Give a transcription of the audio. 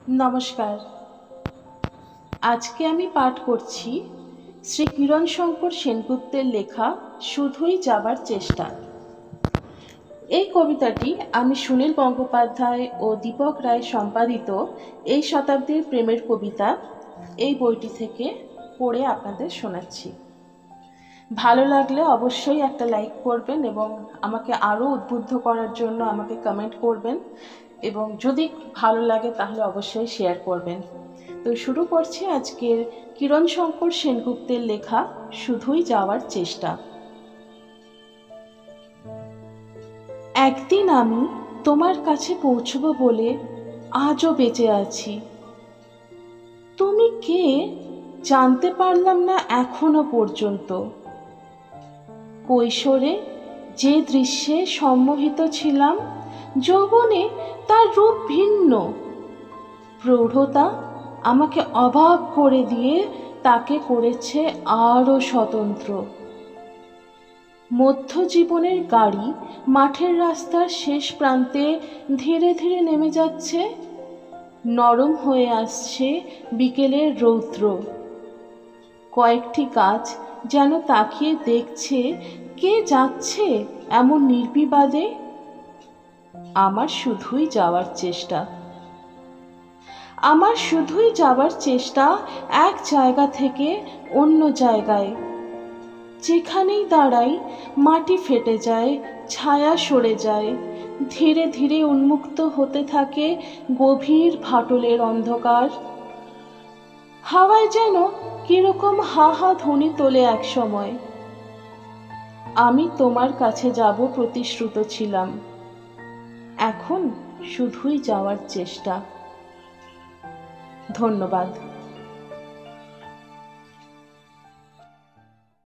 নমস্কার। আজকে আমি পাঠ করছি শ্রী কিরণ শঙ্কর সেনগুপ্তের লেখা শুধুই যাবার চেষ্টা। এই কবিতাটি আমি সুনীল গঙ্গোপাধ্যায় ও দীপক রায় সম্পাদিত এই শতাব্দীর প্রেমের কবিতা এই বইটি থেকে পড়ে আপনাদের শোনাচ্ছি। ভালো লাগলে অবশ্যই একটা লাইক করবেন এবং আমাকে আরও উদ্বুদ্ধ করার জন্য আমাকে কমেন্ট করবেন, এবং যদি ভালো লাগে তাহলে অবশ্যই শেয়ার করবেন। তো শুরু করছি আজকের কিরণ শঙ্কর সেনগুপ্তের লেখা শুধুই যাওয়ার চেষ্টা। একদিন আমি তোমার কাছে পৌঁছব বলে আজও বেঁচে আছি। তুমি কে জানতে পারলাম না এখনো পর্যন্ত। কৈশোরে যে দৃশ্যে সম্মোহিত ছিলাম, যৌবনে তার রূপ ভিন্ন। প্রৌঢ়তা আমাকে অবাক করে দিয়ে তাকে করেছে আরও স্বতন্ত্র। মধ্যজীবনের গাড়ি মাঠের রাস্তার শেষ প্রান্তে ধীরে ধীরে নেমে যাচ্ছে। নরম হয়ে আসছে বিকেলের রৌদ্র। কয়েকটি গাছ যেন তাকিয়ে দেখছে কে যাচ্ছে এমন নির্বিবাদে। আমার শুধুই যাওয়ার চেষ্টা। আমার শুধুই যাবার চেষ্টা এক জায়গা থেকে অন্য জায়গায়। যেখানেই দাঁড়াই মাটি ফেটে যায়, ছায়া সরে যায়, ধীরে ধীরে উন্মুক্ত হতে থাকে গভীর ফাটলের অন্ধকার। হাওয়ায় যেন কিরকম হা হা ধ্বনি তোলে এক সময়। আমি তোমার কাছে যাব প্রতিশ্রুত ছিলাম, এখন শুধুই যাওয়ার চেষ্টা। ধন্যবাদ।